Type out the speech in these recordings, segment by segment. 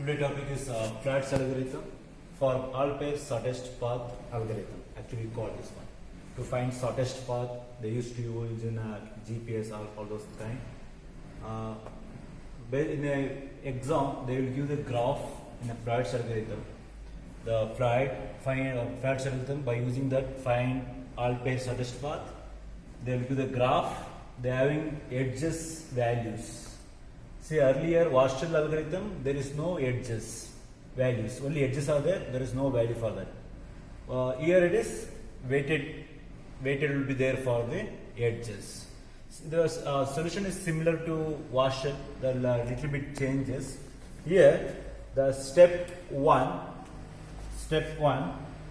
Today topic is Flat's algorithm for all pairs shortest path algorithm. Actually, we call this one. To find shortest path, they used to use in GPS, all those kind. In an exam, they will give the graph in a Flat's algorithm. The Flat's algorithm, by using that find all pairs shortest path. They will give the graph. They are having edges values. See, earlier Waschel algorithm, there is no edges values, only edges are there is no value for that. Here it is weighted will be there for the edges. The solution is similar to Waschel, there are little bit changes. Here the step one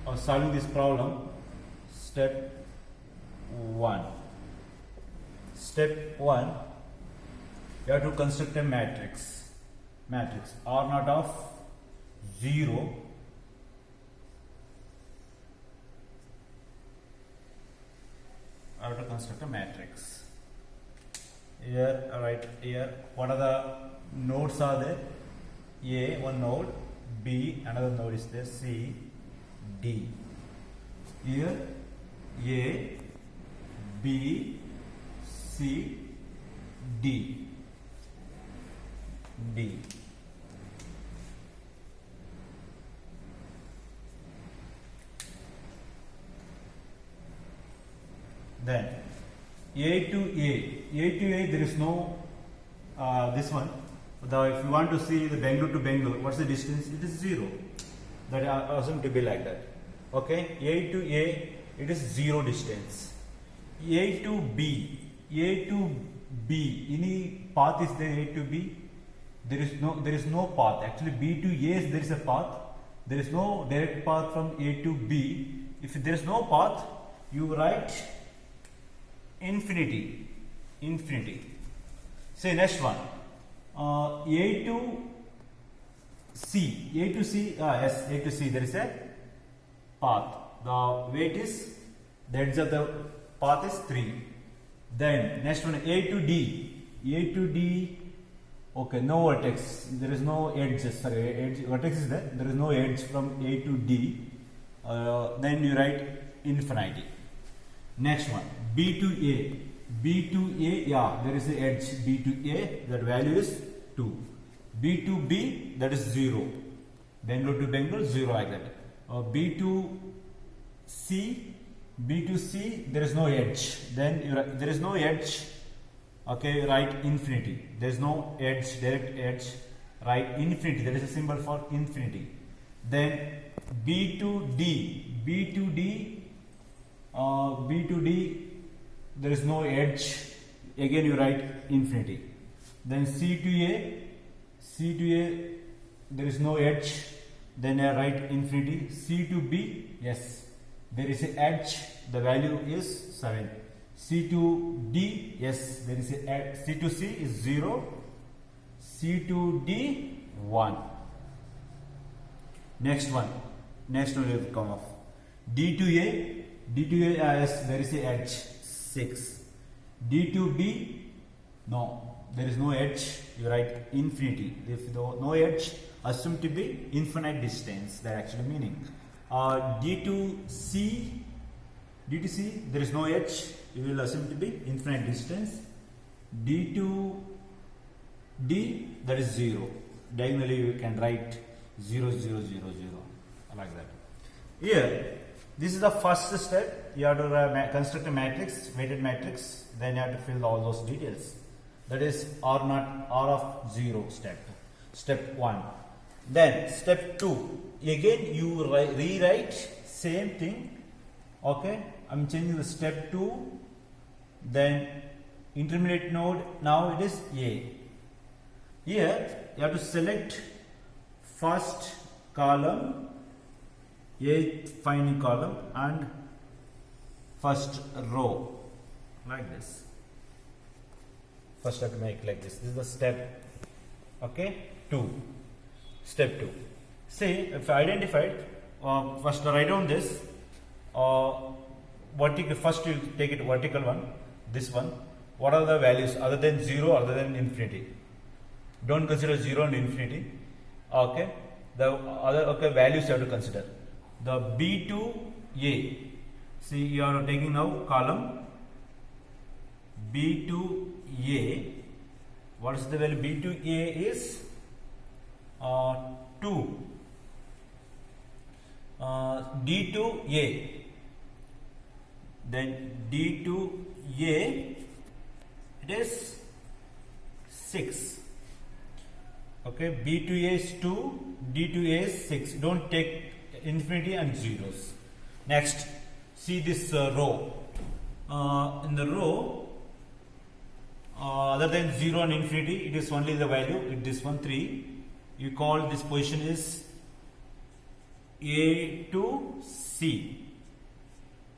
of solving this problem, step one, you have to construct a matrix R naught of 0 I have to construct a matrix. Here, right here, what are the nodes are there? A, one node, B, another node is there, C, D. Here, A, B, C, D. Then A to A, there is no this one. If you want to see the Bangalore to Bangalore, what's the distance? It is 0. That assumed to be like that. Okay, A to A, it is 0 distance. A to B, any path is there? A to B, there is no path. Actually, B to A, there is a path. There is no direct path from A to B. If there is no path, you write infinity. Say next one, A to C, there is a path. The weight is, the edge of the path is 3. Then next one, A to D, okay, no vertex, there is no edges, vertex is there, there is no edge from A to D. Then you write infinity. Next one, B to A, yeah, there is an edge, B to A, that value is 2. B to B, that is 0. Bangalore to Bangalore, 0 like that. B to C, there is no edge. Then there is no edge. Okay, write infinity. There is no edge, direct edge. Write infinity. There is a symbol for infinity. Then B to D, there is no edge. Again, you write infinity. Then C to A, there is no edge. Then I write infinity. C to B, yes, there is an edge. The value is 7. C to D, yes, there is a edge. C to C is 0. C to D, 1. Next one will come off. D to A, yes, there is a edge, 6. D to B, no, there is no edge. You write infinity. If no edge, assume to be infinite distance. That actually meaning. D to C, there is no edge. You will assume to be infinite distance. D to D, that is 0. Diagonally you can write 0, 0, 0, 0 like that. Here, this is the first step. You have to construct a matrix, weighted matrix. Then you have to fill all those details. That is R of 0 step 1. Then step 2. Again you rewrite same thing. Okay, I'm changing the step 2. Then intermediate node, now it is A. Here you have to select first column, A finding column, and first row like this. First I have to make like this. This is the step, okay, 2. Step 2. See, if I identified, first write down this. Vertical, first you take it vertical one, this one. What are the values other than 0, other than infinity? Don't consider 0 and infinity. Okay, the other values you have to consider. The B to A, see you are taking now column B to A. What is the value? B to A is 2. D to A, then D to A, it is 6. Okay, B to A is 2, D to A is 6. Don't take infinity and zeros. Next, see this row. In the row, other than 0 and infinity, it is only the value. This one 3. You call this position is A to C.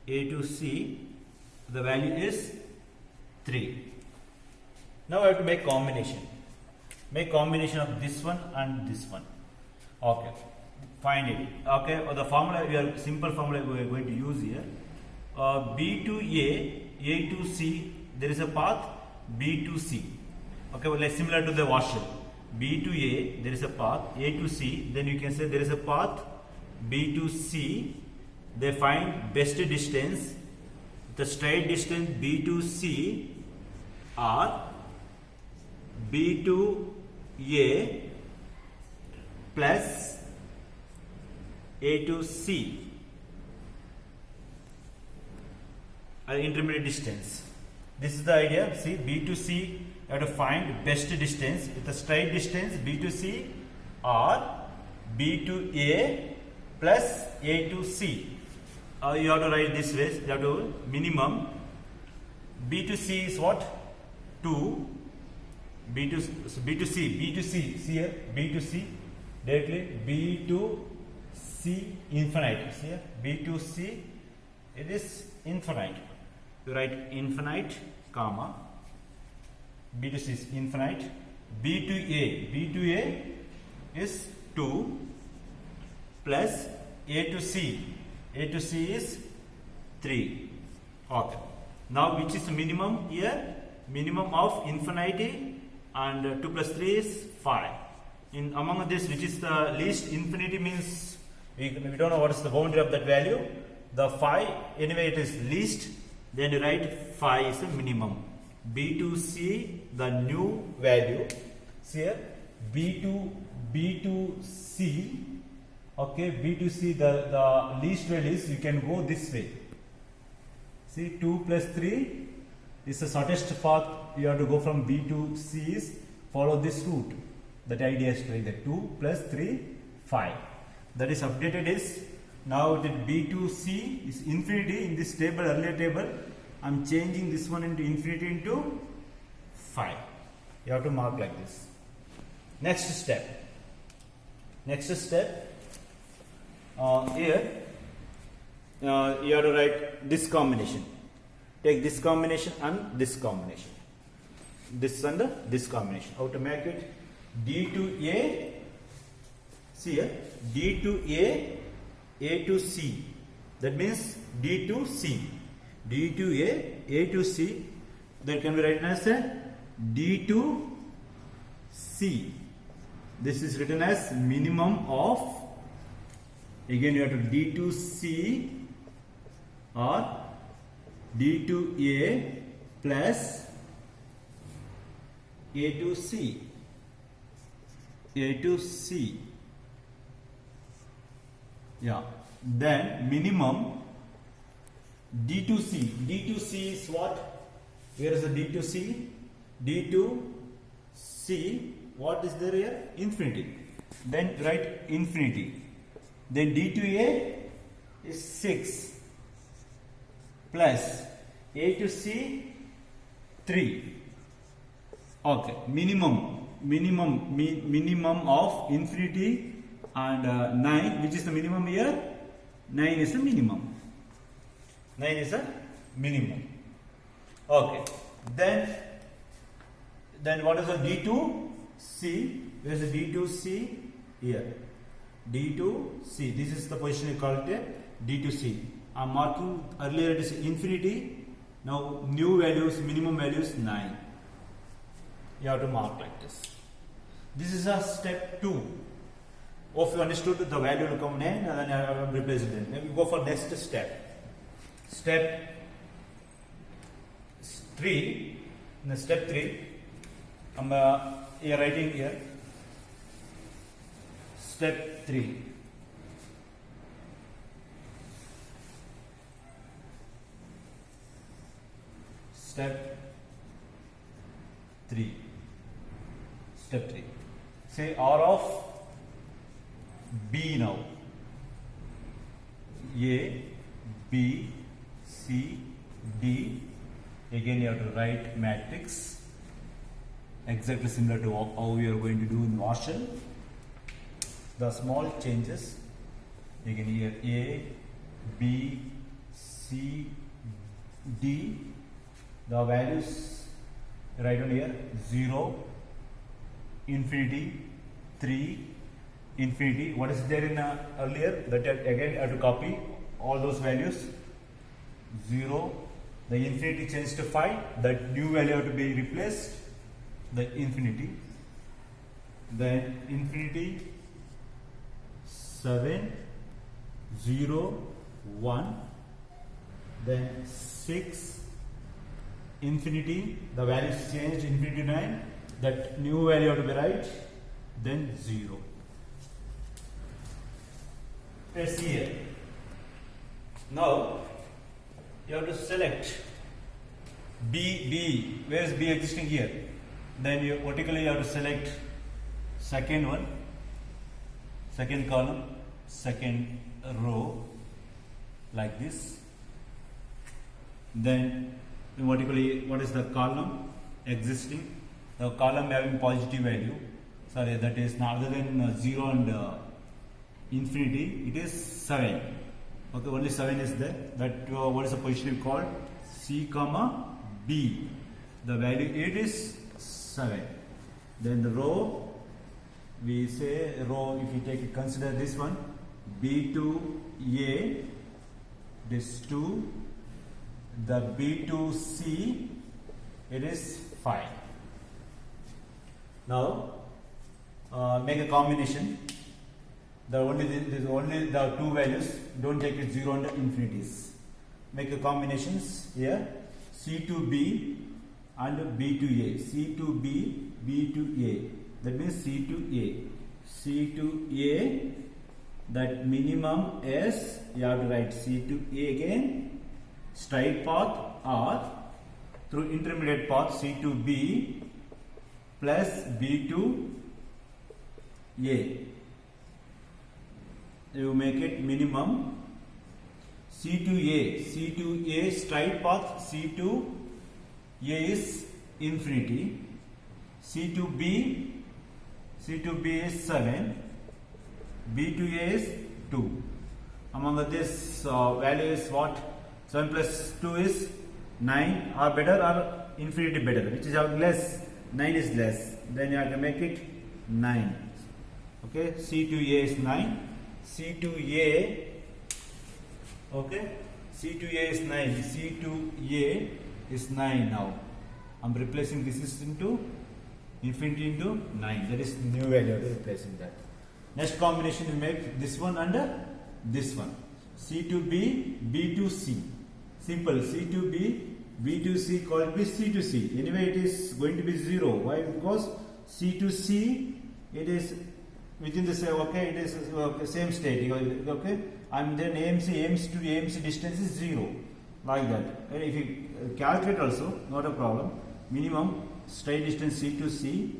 A to C, the value is 3. Now I have to make combination. Make combination of this one and this one. Okay, find it. Okay, the formula, simple formula we are going to use here. B to A to C, there is a path B to C. Okay, well, like similar to the washer. B to A, there is a path A to C. Then you can say there is a path B to C. They find best distance. The straight distance B to C are B to A plus A to C, intermediate distance. This is the idea. See, B to C, you have to find best distance. With the straight distance B to C or B to A plus A to C. You have to write this way. You have to minimum. B to C is what? 2. B to C, see here, B to C, directly B to C infinite. See here, B to C, it is infinite. You write infinite, comma, B to C is infinite. B to A is 2 plus A to C is 3. Okay. Now which is minimum here? Minimum of infinity. And 2 plus 3 is 5. In among this, which is the least? Infinity means we don't know what is the boundary of that value. The 5, anyway, it is least. Then you write 5 is the minimum. B to C, the new value. See here, B to C. Okay, B to C, the least values. You can go this way. See, 2 plus 3 is the shortest path. You have to go from B to C is follow this route. That idea is like that. 2 plus 3, 5. That is updated is now that B to C is infinity in this table, earlier table. I am changing this one into infinity into 5. You have to mark like this. Next step. Here you have to write this combination. Take this combination and this combination. This and this combination. How to make it? D to A. See here. D to A to C. That means D to C. D to A to C. That can be written as a D to C. This is written as minimum of. Again, you have to D to C or D to A plus A to C. A to C. Yeah. Then minimum D to C. D to C is what? Where is the D to C? D to C. What is there here? Infinity. Then write infinity. Then D to A is 6 plus A to C 3. Okay. Minimum of infinity and 9. Which is the minimum here? 9 is the minimum. 9 is a minimum. Okay. Then what is the D to C? Where is the D to C? Here. D to C. This is the position you call it D to C. I am marking earlier it is infinity. Now new values, minimum values 9. You have to mark like this. This is a step 2. Hope you understood the value will come 9 and then I have replaced it. Then we go for next step. Step 3. In the step 3, I'm here writing here. Step 3. Step 3. Step 3. Say R of B now. A, B, C, D. Again you have to write matrix. Exactly similar to how we are going to do in Marshall. The small changes. Again here A, B, C, D. The values write on here 0, infinity, 3, infinity. What is there in earlier? That again I have to copy all those values. 0, the infinity changed to 5. That new value have to be replaced. The infinity. Then infinity 7, 0, 1. Then 6. Infinity, the value is changed, infinity 9, that new value have to be right, then 0. Press here. Now you have to select B, where is B existing here? Then you vertically you have to select second one, second column, second row, like this. Then vertically, what is the column existing? The column having positive value. Sorry, that is other than 0 and infinity. It is 7. Okay, only 7 is there. That what is the position called? C comma B. The value 8 is 7. Then the row, we say row. If you consider this one, B to A. This 2. The B to C, it is 5. Now make a combination. Only the two values. Don't take it 0 and infinities. Make a combinations here. C to B and B to A. C to B, B to A. That means C to A. C to A. That minimum is, you have to write C to A again. Straight path or through intermediate path C to B plus B to A. You make it minimum. C to A. C to A straight path C to A is infinity. C to B. C to B is 7. B to A is 2. Among this value is what? 7 plus 2 is 9, or better, or infinity better, which is less. 9 is less. Then you have to make it 9. Okay, C to A is 9. C to A, okay, C to A is 9. C to A is 9 now. I'm replacing this is into infinity into 9. That is new value, replacing that. Next combination we make this one and this one. C to B, B to C. Simple. C to B, B to C called be C to C. Anyway, it is going to be 0. Why? Because C to C, it is within the same. Okay, it is same state. Okay, and then AMC to AMC distance is 0, like that. And if you calculate also, not a problem. Minimum straight distance C to C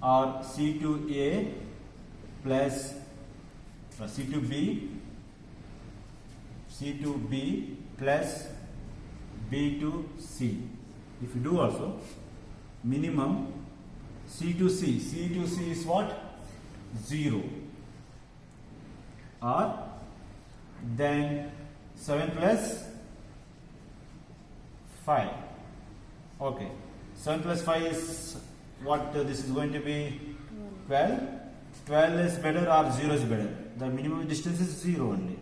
or C to A plus C to B, C to B plus B to C. If you do also, minimum C to C. C to C is what? 0. Or then 7 plus 5. Okay. 7 plus 5 is what? This is going to be 12. 12 is better or 0 is better? The minimum distance is 0 only.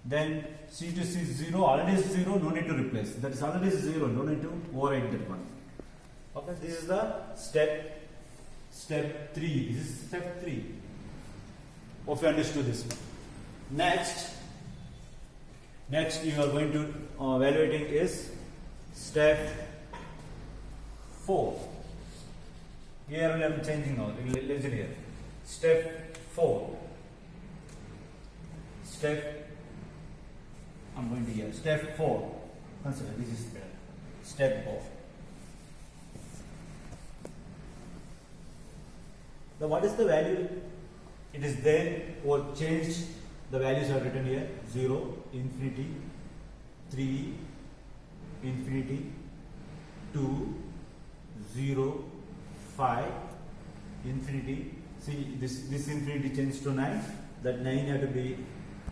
Then C to C is 0, already is 0, no need to replace. That is already 0, no need to overwrite that one. Okay, this is the step 3. This is step 3. Hope you understood this one. Next you are going to evaluating is step 4. Here I am changing now. Listen here. Step 4. I'm going to here. Step 4. Consider this is better. Step 4. Now what is the value? It is there or changed. The values are written here: 0, infinity, 3, infinity, 2, 0, 5, infinity. See this infinity changed to 9. That 9 you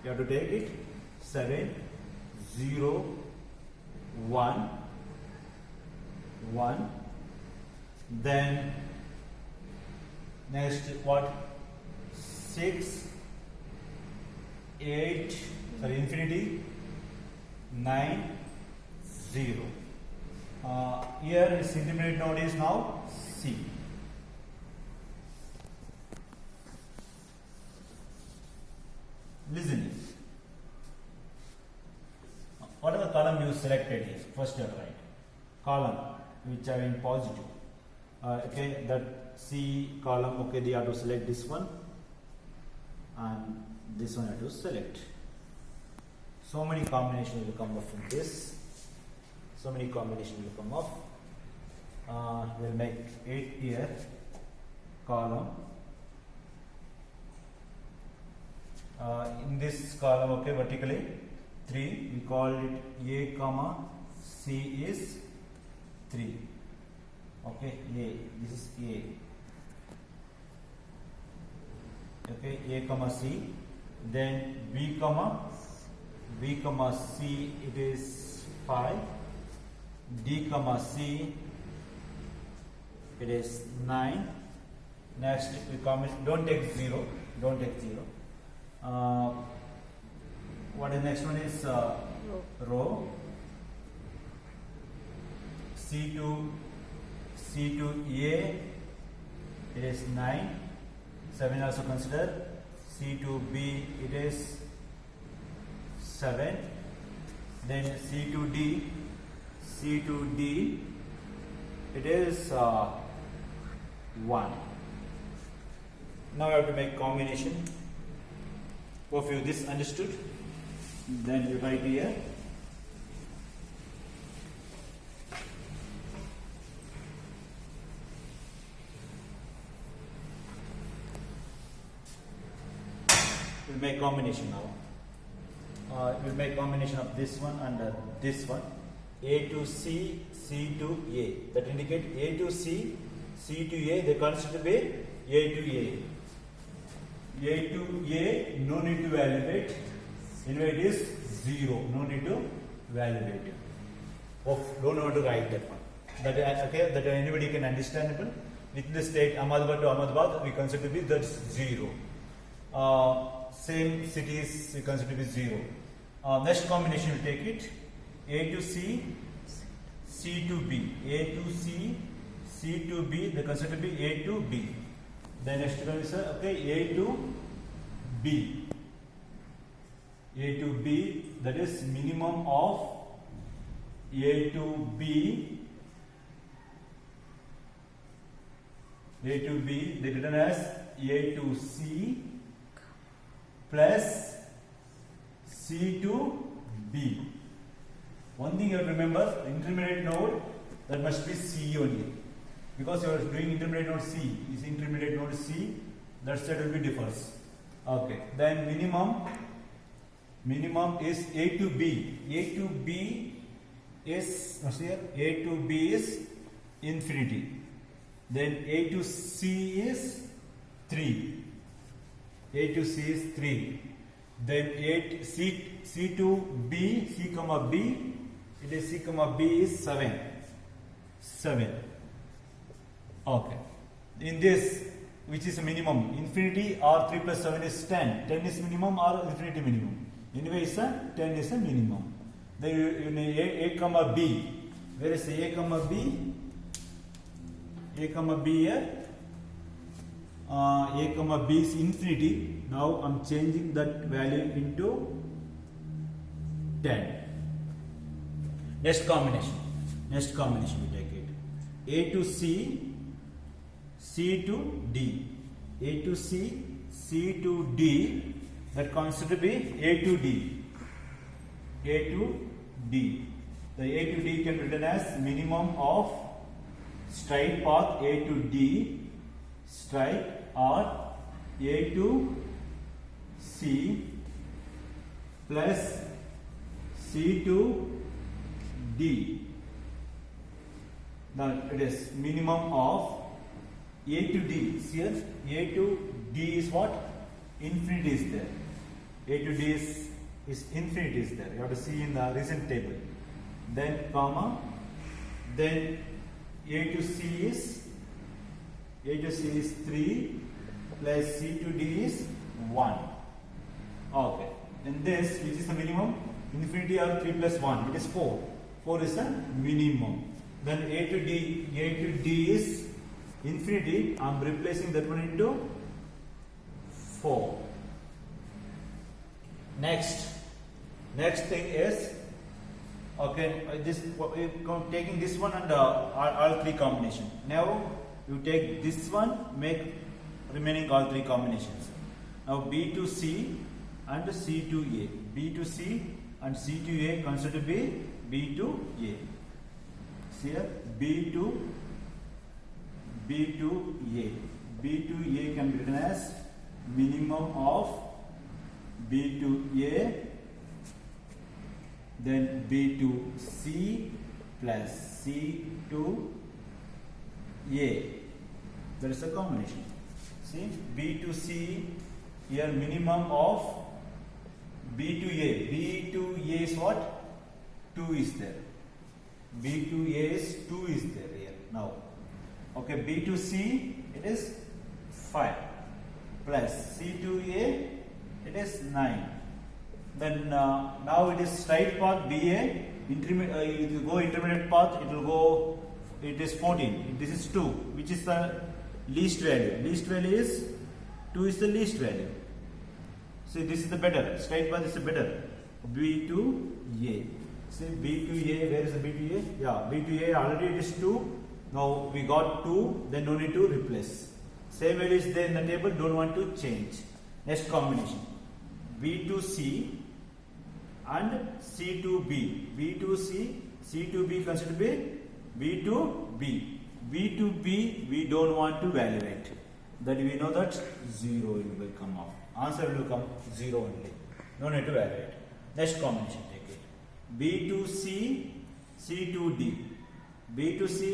have to take it. 7, 0, 1, 1. Then next what? 6, 8, infinity, 9, 0. Here this intermediate node is now C. Listen. What are the column you selected here? First you write column which are in positive. Okay, that C column. Okay, they have to select this one, and this one I have to select. So many combinations will come up from this. So many combinations will come up. We'll make 8 here column. In this column, okay, vertically 3. We call it A comma C is 3. Okay, A. This is A. Okay, A comma C. Then B comma C, it is 5. D comma C, it is 9. Next we comment, don't take 0. What is next one is row. C to A, it is 9. 7 also consider. C to B, it is 7. Then C to D, it is 1. Now we have to make combination. Hope you this understood. Then you write here. We'll make combination now. We'll make combination of this one and this one. A to C, C to A. That indicate A to C, C to A. They consider to be A to A. A to A, no need to evaluate. Anyway, it is 0. No need to evaluate. Don't know how to write that one. That okay. That anybody can understandable. Within the state Ahmedabad to Ahmedabad, we consider to be that's 0. Same cities we consider to be 0. Next combination we take it. A to C, C to B. A to C, C to B. They consider to be A to B. Then next one is okay, A to B. A to B, that is minimum of A to B. A to B, they written as A to C plus C to B. One thing you have to remember, intermediate node, that must be C only. Because you are doing intermediate node C, is intermediate node C, that side will be differs. Okay, then minimum is A to B. A to B is, here, A to B is infinity. Then A to C is 3. A to C is 3. Then C to B, C comma B, it is C comma B is 7. 7. Okay. In this, which is a minimum, infinity or 3 plus 7 is 10. 10 is minimum or infinity minimum. Anyway, 10 is a minimum. Then you need A comma B. Where is A comma B? A comma B here? A comma B is infinity. Now I'm changing that value into 10. Next combination we take it. A to C, C to D. A to C, C to D. That considered to be A to D. A to D. The A to D can be written as minimum of straight path A to D, straight, or A to C plus C to D. Now it is minimum of A to D. See here, A to D is what? Infinity is there. A to D is infinity is there. You have to see in the recent table. Then comma. Then A to C is 3 plus C to D is 1. Okay. Then this, which is the minimum, infinity or 3 plus 1, it is 4. 4 is the minimum. Then A to D is infinity. I am replacing that one into 4. Next thing is, okay, taking this one and all three combinations. Now you take this one, make remaining all three combinations. Now B to C and C to A. B to C and C to A consider to be B to A. See here, B to A. B to A can be written as minimum of B to A, then B to C plus C to A. That is a combination. See, B to C, here minimum of B to A. B to A is what? 2 is there. B to A is 2 is there here. Now, okay, B to C, it is 5 plus C to A, it is 9. Then now it is straight path BA. If you go intermediate path, it will go. It is 14. This is 2, which is the least value. Least value is 2 is the least value. See, this is the better. Straight path is the better. B to A. See, B to A. Where is the B to A? Yeah, B to A already it is 2. Now we got 2. Then no need to replace. Same value is there in the table. Don't want to change. Next combination. B to C and C to B. B to C, C to B consider to be B to B. B to B we don't want to evaluate. That we know that 0 will come off. Answer will come 0 only. No need to evaluate. Next combination take it. B to C, C to D. B to C